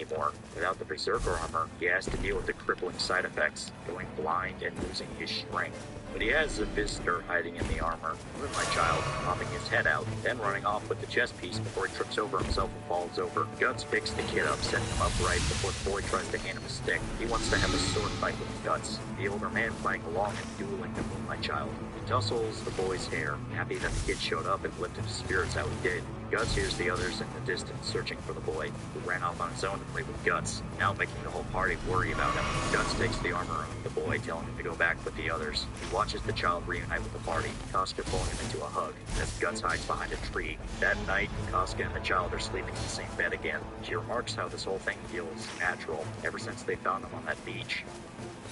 anymore. Without the berserker armor, he has to deal with the crippling side effects, going blind and losing his strength. But he has a visitor hiding in the armor, Moonlight Child, popping his head out, then running off with the chest piece before he trips over himself and falls over. Guts picks the kid up, setting him upright before the boy tries to hand him a stick. He wants to have a sword fight with Guts, the older man playing along and dueling the Moonlight Child. He tussles the boy's hair, happy that the kid showed up and lifted his spirits how he did. Guts hears the others in the distance searching for the boy, who ran off on his own to play with Guts, now making the whole party worry about him. Guts takes the armor of the boy, telling him to go back with the others. He watches the child reunite with the party, Casca pulling him into a hug, as Guts hides behind a tree. That night, Casca and the child are sleeping in the same bed again. She remarks how this whole thing feels natural, ever since they found him on that beach.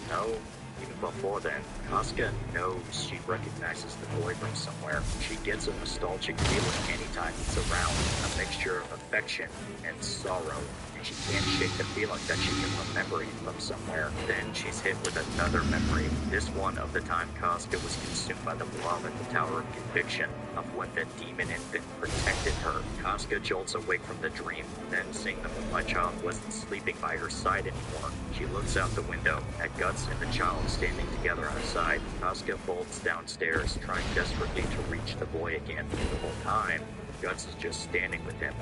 No. Even before then, Casca knows she recognizes the boy from somewhere. She gets a nostalgic feeling anytime he's around, a mixture of affection and sorrow, and she can't shake the feeling that she can remember him from somewhere. Then she's hit with another memory, this one of the time Casca was consumed by the blob at the Tower of Conviction, of when the demon infant protected her. Casca jolts awake from the dream, then seeing the Moonlight Child wasn't sleeping by her side anymore. She looks out the window at Guts and the child standing together on her side. Casca bolts downstairs, trying desperately to reach the boy again. The whole time, Guts is just standing with him,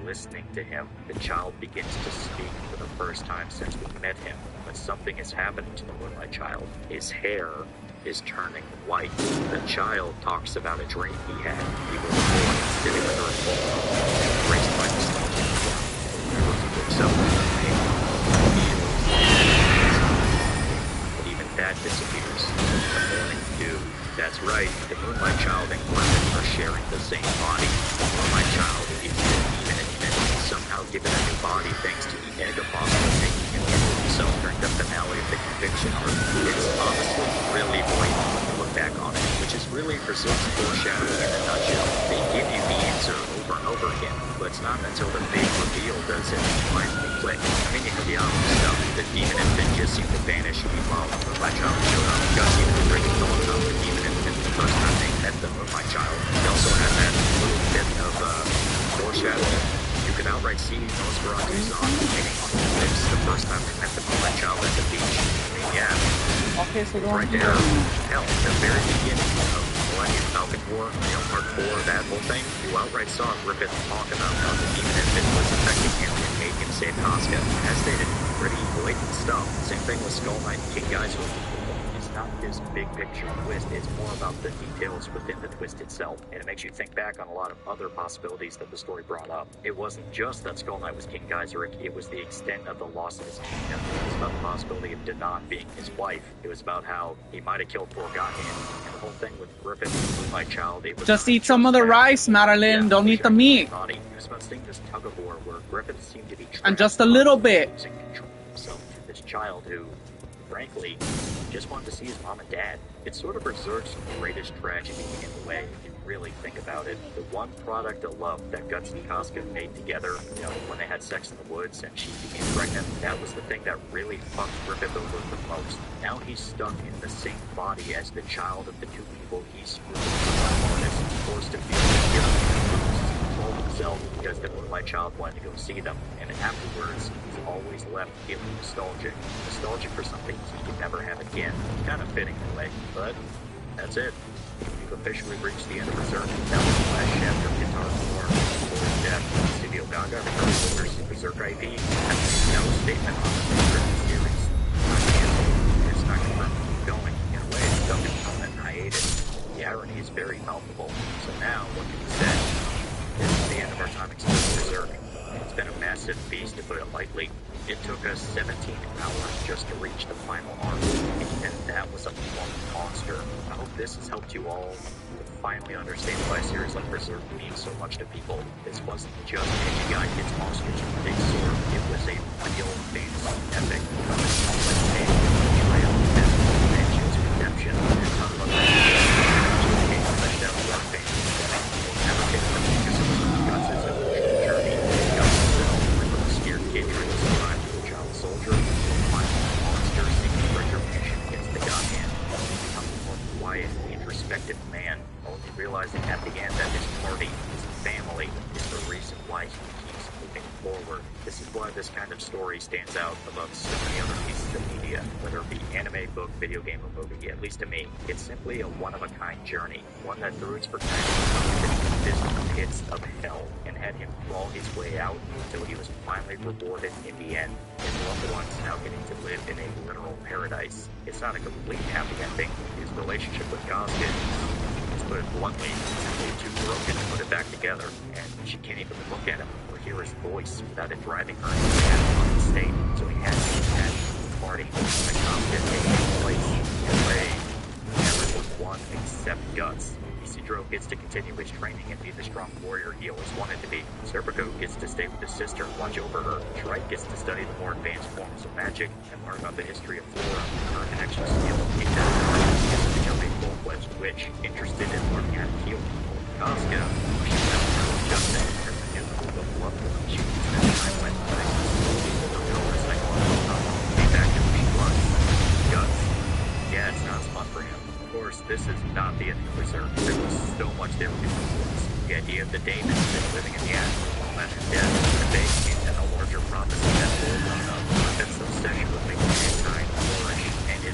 listening to him. The child begins to speak for the first time since we met him, but something has happened to the Moonlight Child. His hair is turning white. The child talks about a dream he had. He was born sitting with her embraced by the sun. He looks up at her but even that disappears. The morning dew. That's right, the Moonlight Child and Clement are sharing the same body. The Moonlight Child is the demon and somehow given a new body thanks to the egg apostle taking him into himself during the finale of the Conviction arc. It's honestly really blatant when you look back on it, which is really Berserk's foreshadowing in a nutshell. They give you the answer over and over again, but it's not until the big reveal does it finally click. I mean, you have the obvious stuff. The demon infant just seemed to vanish while the Moonlight Child showed up. Guts even breaks the thought about the demon infant the first time they met the Moonlight Child. They also had that little bit of foreshadowing. You could outright see Nosferatu's on painting on his lips the first time they met the Moonlight Child at the beach. I mean, yeah. Okay, so right there. Hell, at the very beginning of Millennium Falcon War, Part 4, that whole thing, you outright saw Griffith talk about how the demon infant was affecting him and made him save Casca. As stated, pretty blatant stuff. Same thing with Skull Knight and King Geyser. It's not this big picture twist, it's more about the details within the twist itself, and it makes you think back on a lot of other possibilities that the story brought up. It wasn't just that Skull Knight was King Geyseric, it was the extent of the loss of his kingdom. It was about the possibility of Danon being his wife. It was about how he might have killed poor Gahan, and the whole thing with Griffith and Moonlight Child, it was just eat some of the rice, Madeline. Don't eat the meat. It was about seeing this tug of war where Griffith seemed to be and just a little bit. Losing control of himself to this child who, frankly, just wanted to see his mom and dad. It's sort of Berserk's greatest tragedy in a way, if you really think about it. The one product of love that Guts and Casca made together, when they had sex in the woods and she became pregnant, that was the thing that really fucked Griffith over the most. Now he's stuck in the same body as the child of the two people he's forced to feel control himself because the Moonlight Child wanted to go see them, and afterwards he's always left feeling nostalgic for something he could never have again. It's kind of fitting in a way, but that's it. We've officially reached the end of Berserk. That was the last chapter of Guitar War before his death. Studio Gaga, the first Berserk IP, has no statement on the Berserk series. It's not confirmed to keep going. In a way, it's stuck in permanent hiatus. The irony is very palpable. So now, what can be said? This is the end of our time exploring Berserk. It's been a massive feast, to put it lightly. It took us 17 hours just to reach the final arc, and that was a plump monster. I hope this has helped you all to finally understand why a series like Berserk means so much to people. This wasn't just a guy hits monsters with a big sword. It was a real fantasy epic of a complex tale of betrayal, death, vengeance, redemption, and none of that. Fleshed out dark fantasy setting. We'll never get the focus of Guts' emotional journey. Guts himself, like a scared kid during his time to a child soldier, final monster seeking retribution against the Godhand, becoming a more quiet, introspective man, only realizing at the end that his party, his family, is the reason why he keeps moving forward. This is why this kind of story stands out above so many other pieces of media, whether it be anime, book, video game, or movie. At least to me, it's simply a one-of-a-kind journey, one that through its protagonist this pits of hell and had him crawl his way out until he was finally rewarded in the end. His loved ones now getting to live in a literal paradise. It's not a complete happy ending. His relationship with Kasuga, let's put it bluntly, is simply too broken to put it back together, and she can't even look at him or hear his voice without it driving her mad on the state. So he has to attach the party that Kasuga taking place in a way never would one except Guts. Isidro gets to continue his training and be the strong warrior he always wanted to be. Serpico gets to stay with his sister and watch over her. Shrike gets to study the more advanced forms of magic and learn about the history of flora and actually steal a peek at gets to become a full-fledged witch interested in learning how to heal people. Kasuga, she's never just in her new group of loved ones. She spent time with people to know her psychological be back to who she was. Guts, yeah, it's not as fun for him. Of course, this is not the end of Berserk. There was so much there with the idea of the daemons and living in the afterlife, and death, the base, and a larger prophecy that told on Griffith's obsession with making mankind flourish, and his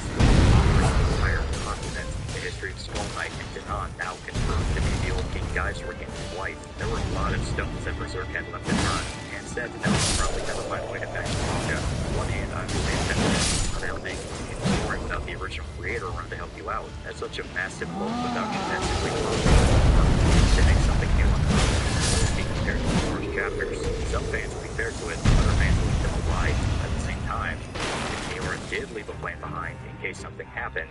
entire continent. The history of Skull Knight and Dinan now confirmed to be the old King Geyser's wife. There were a lot of stones that Berserk had left to turn, and said that was probably never find a way to back the manga. On one hand, I understand that they'll make story without the original creator around to help you out. That's such a massive low production that's simply to make something new on the be compared to the first chapters. Some fans will be fair to it, other fans will leave them alive. At the same time, if Miura did leave a plan behind in case something happened,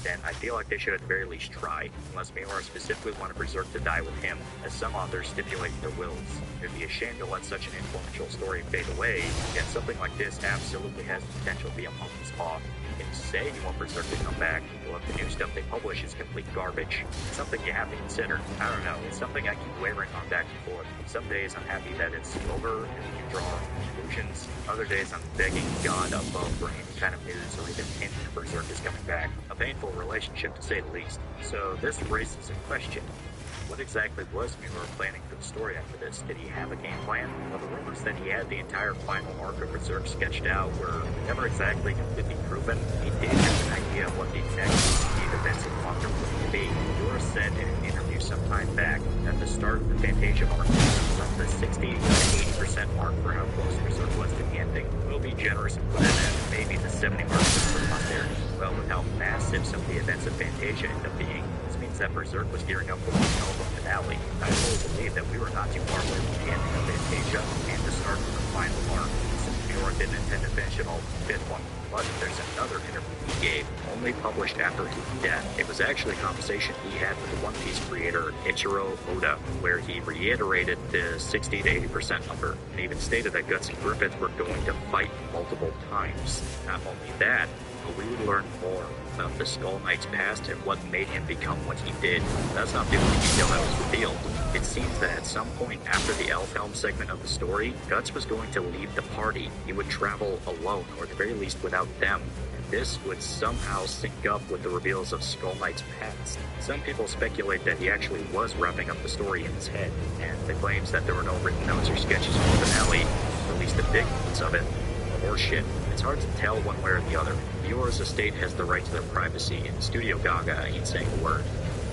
then I feel like they should at the very least try, unless Miura specifically wanted Berserk to die with him, as some authors stipulate their wills. It'd be a shame to let such an influential story fade away, yet something like this absolutely has the potential to be a monkey's paw. You can say you want Berserk to come back, but the new stuff they publish is complete garbage. It's something you have to consider. I don't know, it's something I keep wavering on back and forth. Some days I'm happy that it's over and we can draw conclusions. Other days I'm begging God above for any kind of news or even hint that Berserk is coming back. A painful relationship to say the least. So this raises a question. What exactly was Miura planning for the story after this? Did he have a game plan? Well, the rumors that he had the entire final arc of Berserk sketched out were never exactly completely proven. He did have an idea of what the exact events of Quantum were going to be. Miura said in an interview some time back that the start of the Fantasia arc was from the 60 to 80% mark for how close Berserk was to the ending. We'll be generous and put it at maybe the 70 mark just for fun there. Well, with how massive some of the events of Fantasia end up being, means that Berserk was gearing up for the finale. I fully believe that we were not too far away from the ending of Fantasia and the start of the final arc, since Miura didn't intend to finish it all with the fifth one. But there's another interview he gave, only published after his death. It was actually a conversation he had with the One Piece creator Ichiro Oda, where he reiterated the 60 to 80% number, and even stated that Guts and Griffith were going to fight multiple times. Not only that, but we would learn more about the Skull Knight's past and what made him become what he did. That's not the only detail that was revealed. It seems that at some point after the Elfhelm segment of the story, Guts was going to leave the party. He would travel alone, or at the very least without them. And this would somehow sync up with the reveals of Skull Knight's past. Some people speculate that he actually was wrapping up the story in his head, and the claims that there were no written notes or sketches for the finale, or at least the big ones of it, horseshit. It's hard to tell one way or the other. Miura's estate has the right to their privacy, and Studio Gaga ain't saying a word.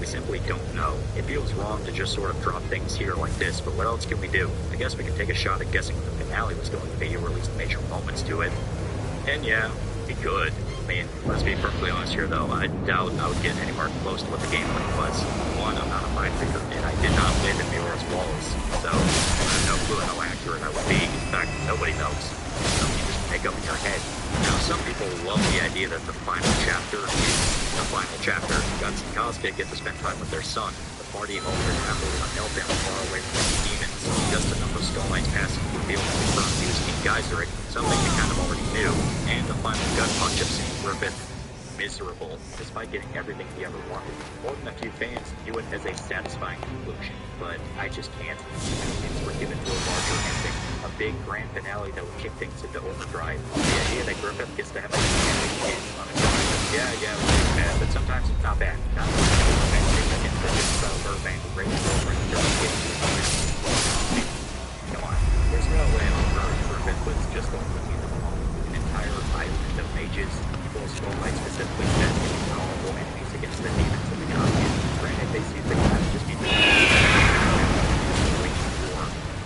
We simply don't know. It feels wrong to just sort of drop things here like this, but what else can we do? I guess we can take a shot at guessing what the finale was going to be, or at least major moments to it. And yeah, we could. I mean, let's be perfectly honest here though, I doubt I would get anywhere close to what the gameplay was. One, I'm not a mind reader, and I did not live in Miura's walls, so I have no clue how accurate I would be. In fact, nobody knows. So you just make up in your head. Now, some people love the idea that the final chapter is the final chapter. Guts and Kasuga get to spend time with their son. The party home is happily on Elfhelm, far away from the demons. Just enough of Skull Knight's past to reveal to confirm he was King Geyseric, something they kind of already knew. And the final gut punch of seeing Griffith miserable, despite getting everything he ever wanted. More than a few fans view it as a satisfying conclusion, but I just can't. Things were given to a larger ending, a big grand finale that would kick things into overdrive. The idea that Griffith gets to have a ending on a yeah, it was bad, but sometimes it's not bad. Not Come on, there's no way Skull Knight specifically said to be vulnerable enemies against the demons of the Guardian. Granted, they seem to kind of just be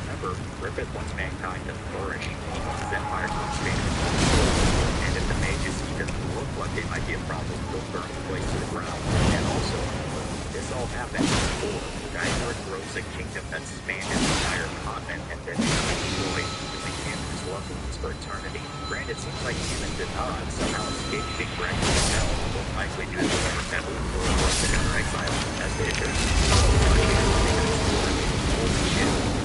Remember, Griffith wants mankind to flourish. He wants his empire to expand. And if the mages even look like they might be a problem, they'll burn the place to the ground. And also, this all happened before Nightred grows a kingdom that spanned an entire continent and then destroyed, using humans' loved ones for eternity. Granted, it seems like humans did not somehow escape being wrecked in hell, most likely due to the repentance or lost in their exile, as they did. Holy shit.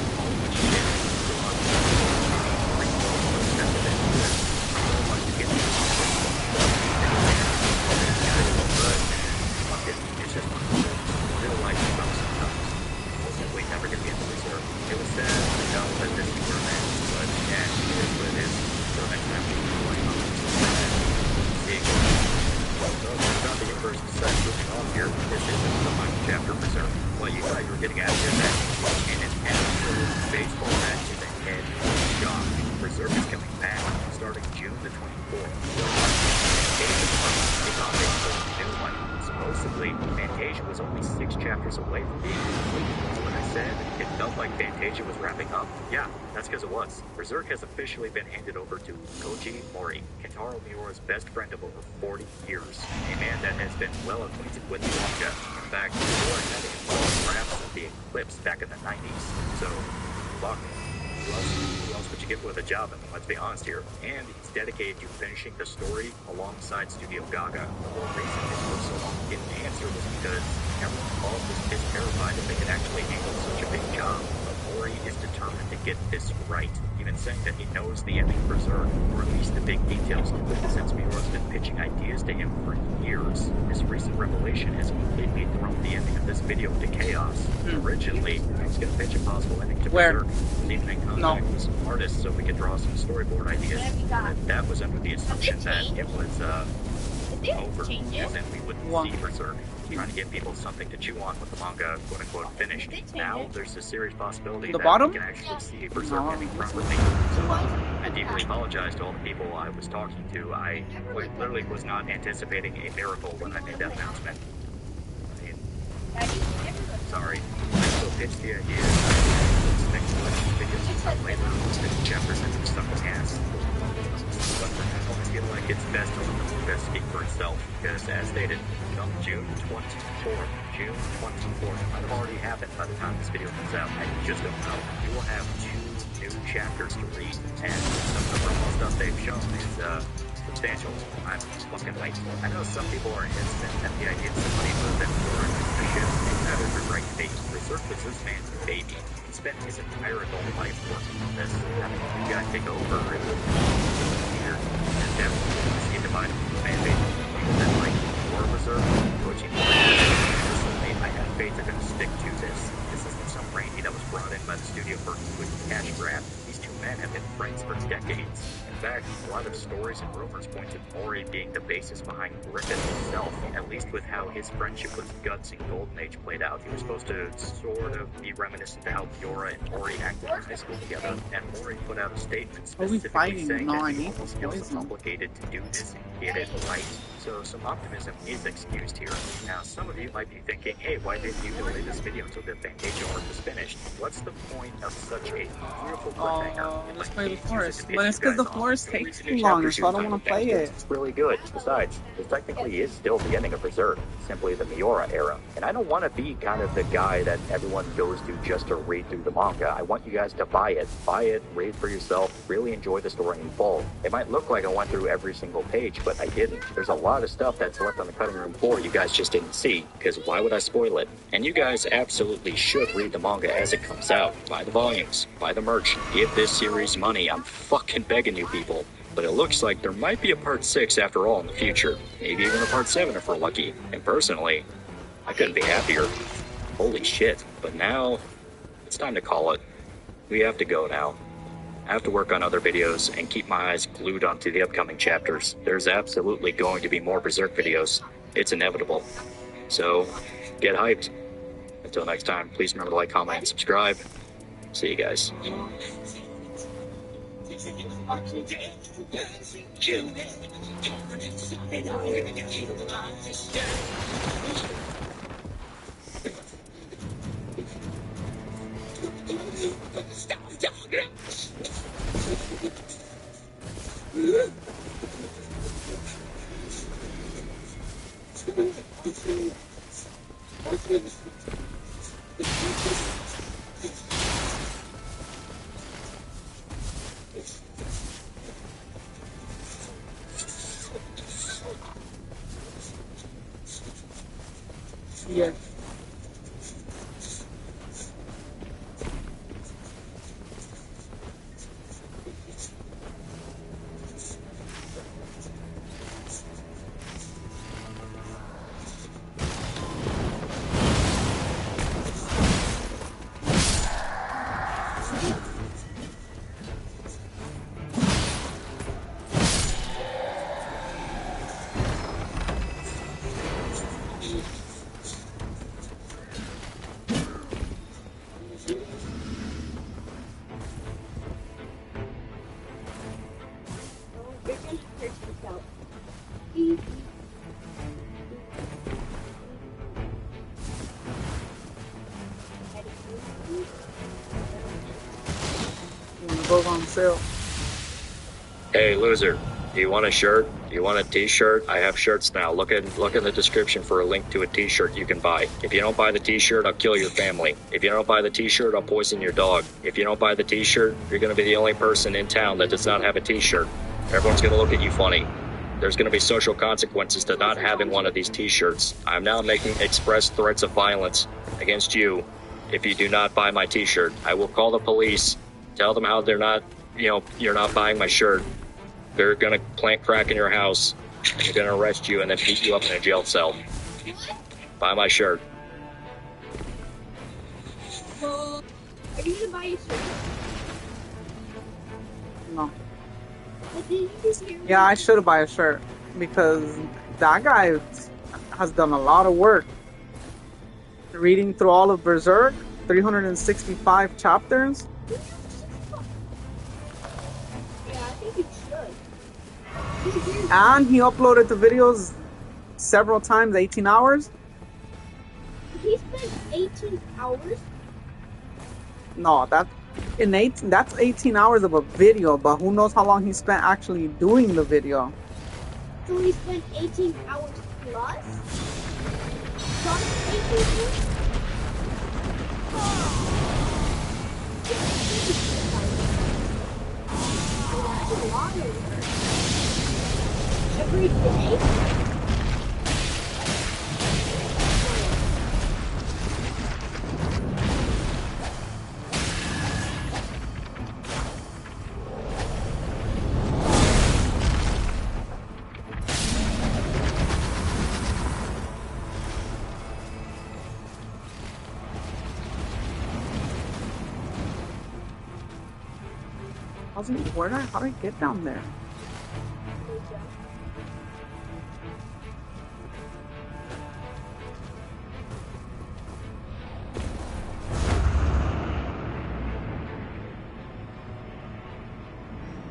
Berserk has officially been handed over to Koji Mori, Kentaro Miura's best friend of over 40 years, a man that has been well acquainted with the manga. In fact, Miura had involved drafts of the Eclipse back in the 90s. So, fuck, who else would you get with a job? And let's be honest here. And he's dedicated to finishing the story alongside Studio Gaga. The whole reason it took so long to get an answer was because everyone involved is terrified that they could actually handle such a big job. Mori is determined to get this right, even saying that he knows the ending of Berserk, or at least the big details, since Miura's been pitching ideas to him for years. This recent revelation has completely thrown the ending of this video into chaos. Originally, I was going to pitch a possible ending to Berserk, even in contact with some artists so we could draw some storyboard ideas, but that was under the assumption that it was over, as in we wouldn't see Berserk. Trying to give people something to chew on with the manga, quote-unquote, finished. Now, there's a serious possibility that we can actually see Berserk ending properly. So, I deeply apologize to all the people I was talking to. I literally was not anticipating a miracle when I made that announcement. I mean, sorry. I still pitched the idea. Next videos later, this chapter since it's stuck in hands. But I feel like it's best to let the manga speak for itself, because as stated, on June 24th, might have already happened by the time this video comes out, I just don't know. We will have 2 new chapters to read, and some of the promo stuff they've shown is substantial. I'm fucking late. I know some people are hesitant at the idea of somebody moving forward to ship that is the right fate. Berserk was this man's baby. He spent his entire adult life working on this, having you guys take over and here, and definitely see the mind of the fan base. And then, like, Berserk, Koji Mori. Personally, I have faith they're going to stick to this. This isn't some Randy that was brought in by the studio for a quick cash grab. These two men have been friends for decades. In fact, a lot of stories and rumors point to Mori being the basis behind Griffith himself, at least with how his friendship with Guts in Golden Age played out. He was supposed to sort of be reminiscent to how Miura and Mori acted in high school together, and Mori put out a statement specifically saying that he almost feels obligated to do this and get it right. So some optimism is excused here. Now, some of you might be thinking, hey, why didn't you delay this video until the Fantasia arc was finished? What's the point of such a beautiful cliffhanger? Let's play the forest. But it's because the forest takes too long, so I don't want to play it. It's really good. Besides, this technically is still the ending of Berserk, simply the Miura era. And I don't want to be kind of the guy that everyone goes to just to read through the manga. I want you guys to buy it, read it for yourself, really enjoy the story in full. It might look like I went through every single page, but I didn't. There's a lot of stuff that's left on the cutting room floor you guys just didn't see, because why would I spoil it? And you guys absolutely should read the manga as it comes out. Buy the volumes, buy the merch, give this series money. I'm fucking begging you people. But it looks like there might be a part 6 after all in the future. Maybe even a part 7 if we're lucky. And personally, I couldn't be happier. Holy shit. But now, it's time to call it. We have to go now. I have to work on other videos and keep my eyes glued onto the upcoming chapters. There's absolutely going to be more Berserk videos. It's inevitable. So, get hyped. Until next time, please remember to like, comment, and subscribe. See you guys. Yeah. When it goes on sale. Hey, loser. Do you want a shirt? Do you want a t-shirt? I have shirts now. Look in the description for a link to a t-shirt you can buy. If you don't buy the t-shirt, I'll kill your family. If you don't buy the t-shirt, I'll poison your dog. If you don't buy the t-shirt, you're gonna be the only person in town that does not have a t-shirt. Everyone's gonna look at you funny. There's gonna be social consequences to not having one of these t-shirts. I'm now making express threats of violence against you if you do not buy my t-shirt. I will call the police, tell them how they're not, you're not buying my shirt. They're gonna plant crack in your house, and they're gonna arrest you and then beat you up in a jail cell. Buy my shirt. Well, are you gonna buy a shirt? No. But did you just hear me? Yeah, I should buy a shirt because that guy has done a lot of work. Reading through all of Berserk, 365 chapters. Yeah, I think you should. And he uploaded the videos several times, 18 hours. He spent 18 hours? No, that's 18 hours of a video, but who knows how long he spent actually doing the video. So he spent 18 hours plus? Plus 18 hours? That's a lot of work. Every day? How do I get down there?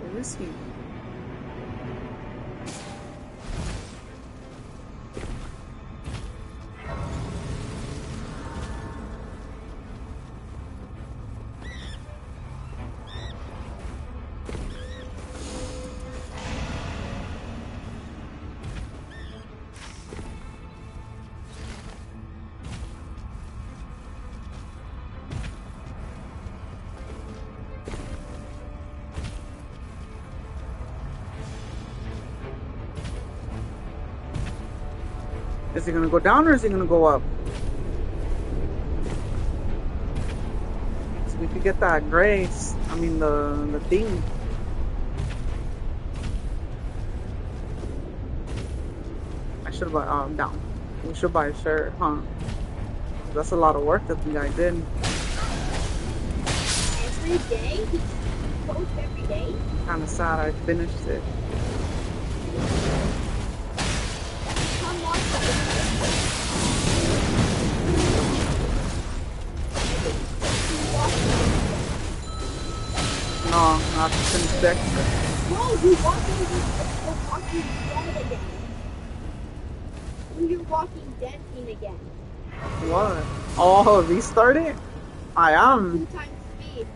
Where is he? Is he gonna go down or is he gonna go up? So we could get that grace. I mean the thing. I should buy down. We should buy a shirt, huh? That's a lot of work that the guy did. Every day? He posts every day? Kinda sad I finished it. No, not since 6. Bro, you walking dead again. You're Walking Dead thing again. What? Oh, restart it? I am. 2 times speed.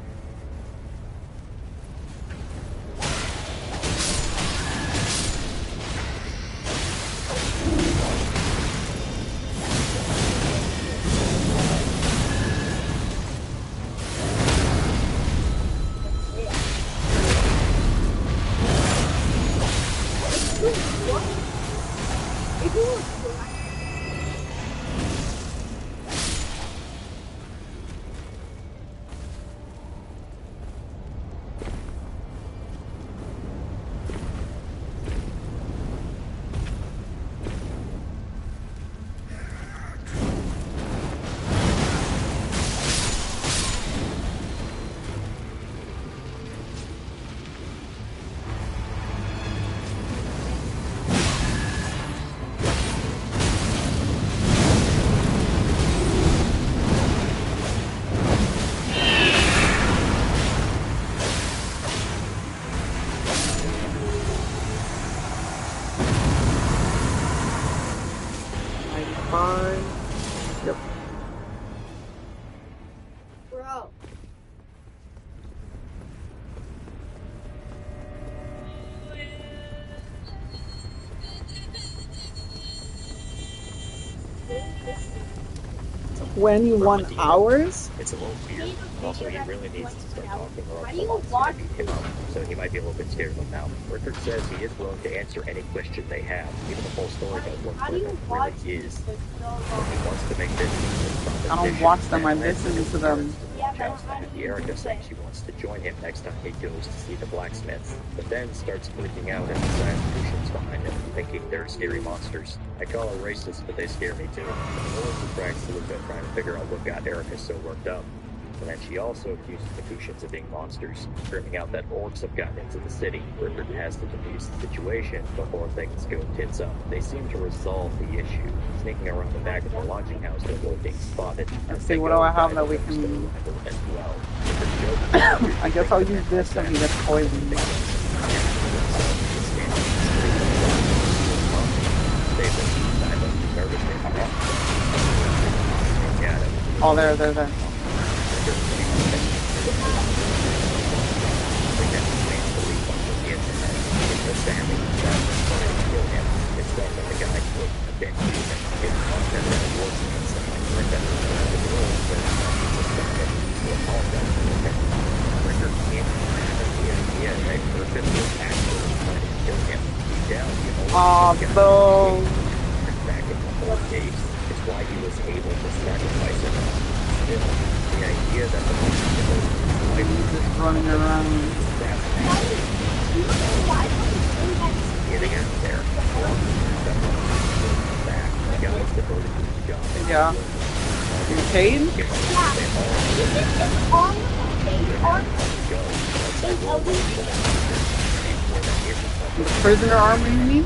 Yep. Bro. Twenty-one hours? It's a little weird. Also, he really needs to start talking or How else do the you monster's watch gonna beat him up. So he might be a little bit scared of them now. Rickard says he is willing to answer any question they have, even the full story about what How do you Griffin watch really is. this for so He long? wants to make this his proposition. I don't watch them, I And listen Lance to them. Yeah, but Joust how and do you Erica do saying that? she wants to join him next time he goes to see the blacksmiths, but then starts freaking out at the science fictions behind him, thinking they're scary monsters. I call her racist, but they scare me too. Melissa tracks to look at trying to figure out what got Erica so worked up. And then she also accuses the Kushans of being monsters, screaming out that orcs have gotten into the city. Rickard has to defuse the situation before things go tits up. They seem to resolve the issue, sneaking around the back of the lodging house to avoid being spotted. Let's see, what do I have that we can... I guess I'll use this when he gets poisoned. Oh, there. So... It's why he was able to sacrifice him. Still, the idea that the monster He's just running around. getting out there. Back. The guys devoted to the job. Yeah. You paid? The prisoner armor, you mean?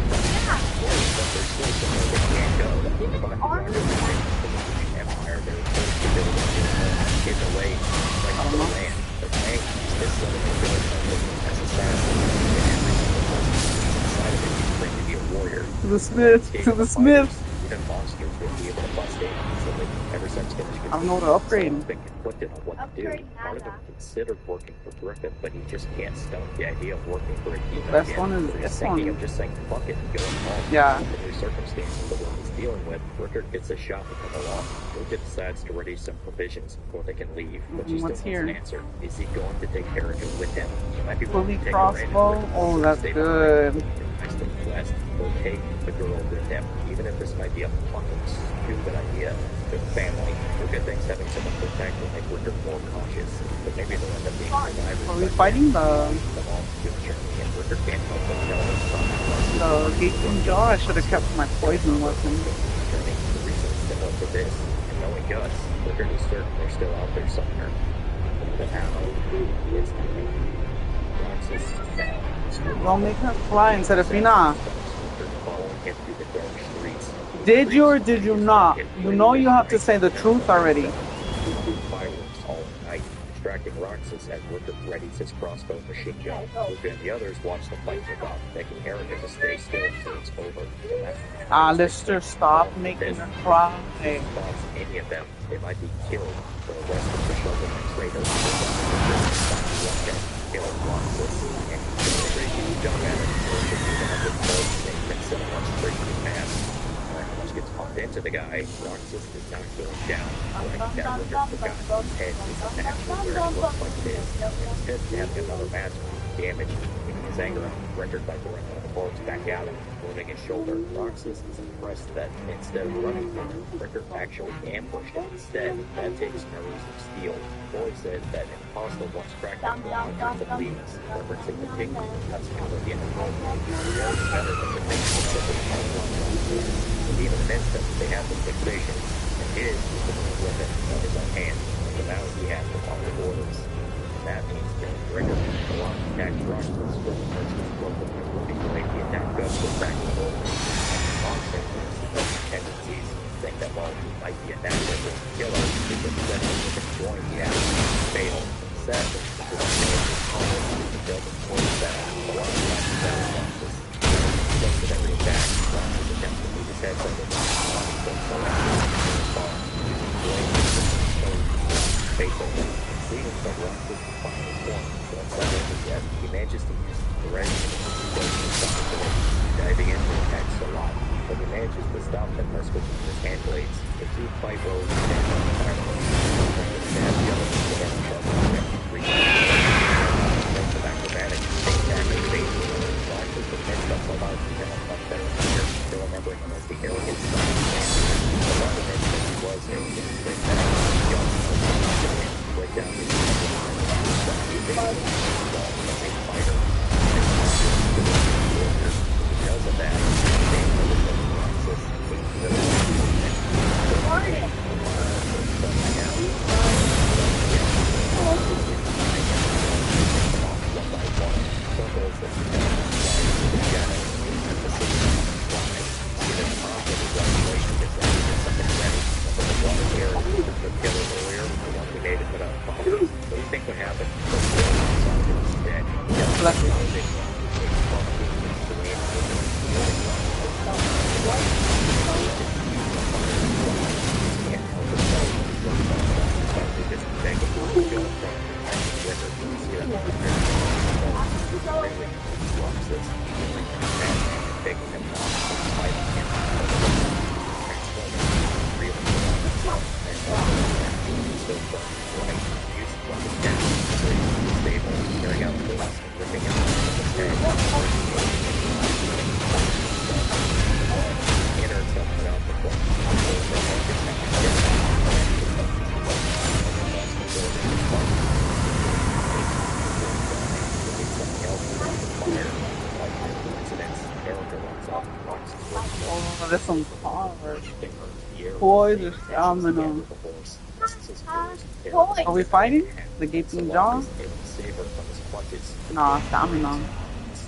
To the Smiths. Even monsters would be able to bust in easily. Ever since I don't know what to upgrade. Someone's been conflicted on what to do. Part of them considered working for Griffin, but he just can't stomach the idea of working for a team. Best again. one is He's this thinking one. of just saying fuck it and going home. Yeah. The new circumstances the one he's dealing with, Rickard gets a shot to come along. Luca decides to ready some provisions before they can leave, but she still What's wants here? an answer. Is he going to take Erica with him? He might be Fully willing to take her in crossbow? and Oh, that's stay good. behind. Next to the West, they'll take the girl with them, even if this might be a fucking stupid idea. Their family, look at things having someone to protect will make Rickard more cautious, but maybe they'll end up being survivors. Are we fighting the Gatekeep Jaw? I should have kept my poison weapon. Similar to this, and knowing Gus, Rickard is certain they're still out there somewhere. But how is Well, make her fly instead of Fina. Did you or did you not? You know you have to say the truth already. Fireworks all night. distracting Roxas as Rickard readies his crossbow machine gun. Luca and the others watch the fight kick off, making Erica to stay still until it's over. Alistair, stop making her cry. Thoughts any of them, they might be killed. For the rest of the shovel and traitors, kill Roxas, and he jump at it, or should be the 100 volts, and instead of one straight to the pass. Gets pumped into the guy, Roxas does not go down. Like that Rickard forgot his head isn't actually where it looks like it is. Instead of having another match damage, taking his anger out, Rickard by throwing one of the bullets back at him, wounding his shoulder. Roxas is impressed that instead of running from him, Rickard actually ambushed him instead. That takes nerves of steel. Boy said that an imposter once cracked him for 100 of leaves. Rickard took the pig that's kind of the end of the world. It's better than the things that even in instant, they have the fixation, and his is the weapon of his own hand, so now he has to follow orders. And that means killing Rickard. The long attack Roxas from the merchant's broken and moving away the attack goes back to the orders. Monster has tendencies to think that while he might be a natural killer, he can set him to join the action and fail. Instead, this is to build a force that a lot of times that Roxas looks at every attack. Roxas attempts to move his head from the seeing that Roxas is finally formed, but that's not over yet. He manages to use the right diving into the attacks a lot, but he manages to stop them by switching his hand blades. The two fight rows stand on the fire. The other of acrobatics, tackling base, Roxas defends us allowed to become a much better player, still remembering him as the arrogant son of man. The one of him that he was in his break down his break down his fighter. Because of that, Roxas There's some cars. Boy, there's stamina. Are we fighting? The gaping jaw? Nah, stamina.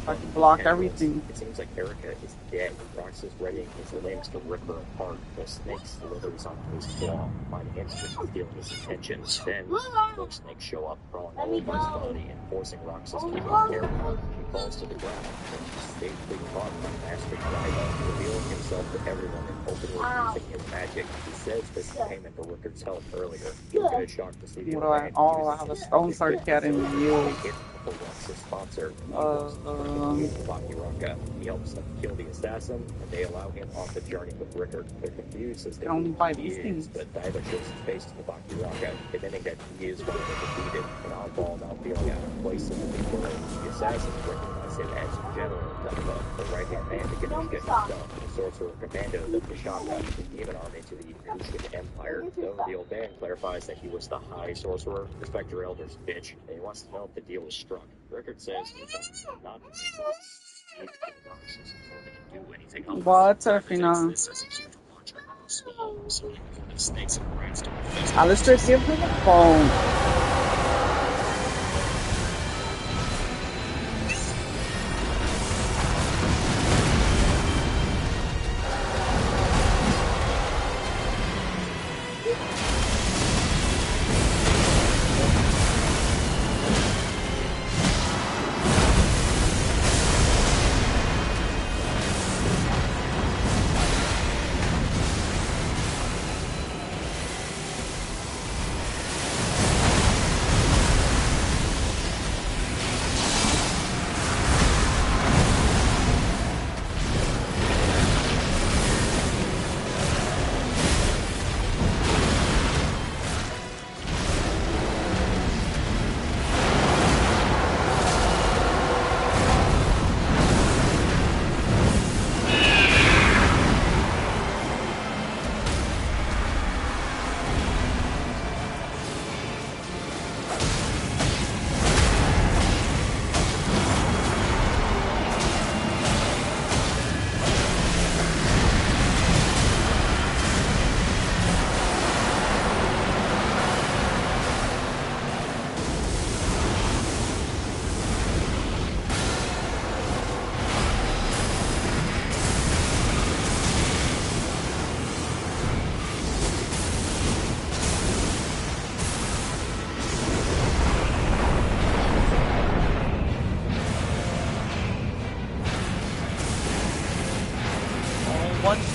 I can block everything. It seems like Erica is dead. Roxas readying his limbs to rip her apart. The snake slithers onto his claw, finding instant to steal his intentions. Then, more snakes show up, crawling all over his body and forcing Roxas to keep his careful. She falls to the ground, and she's safely caught by Master Driver, revealing himself to everyone and openly using his magic. He says this is payment for Rickard's help earlier. He'll get a shock to see the I have a stone circuit in you. Roxas sponsor. He helps them kill the assassin, and they allow him off the journey with Rickard. They're confused as to who he is, but Diva shows his face to the Bakiraka, admitting that he is one of the defeated, and oddball now feeling out of place in the big world. The assassins recognize him as General Diva, the right-hand man to get his getting done, the sorcerer commando of the Pishaka, the demon army to the Etruscan Empire. Though the old man clarifies that he was the high sorcerer, respect your elders, bitch, and he wants to know if the deal was struck. Rickard says he does not What's our final? Alistair, give her the phone.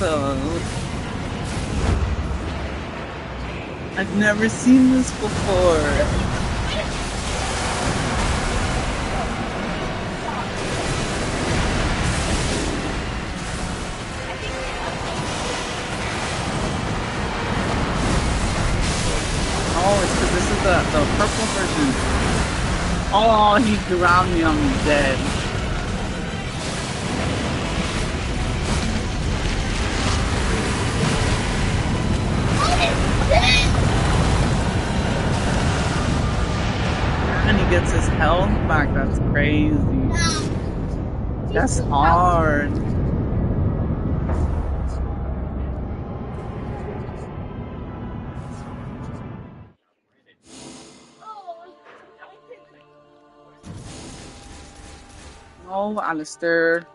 episode. I've never seen this before. Oh, it's because this is the purple version. Oh, he grabbed me, I'm dead. And he gets his health back, that's crazy. That's hard. No, Alistair.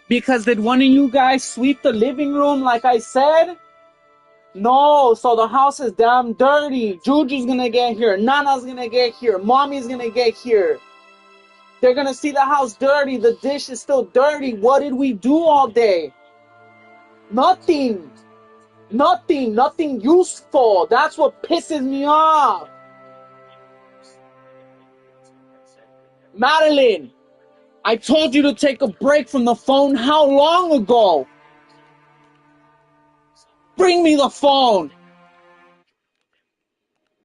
Because did one of you guys sweep the living room like I said? No, so the house is damn dirty. Juju's gonna get here. Nana's gonna get here. Mommy's gonna get here. They're gonna see the house dirty. The dish is still dirty. What did we do all day? Nothing. Nothing useful. That's what pisses me off. Madeline, I told you to take a break from the phone how long ago? Bring me the phone.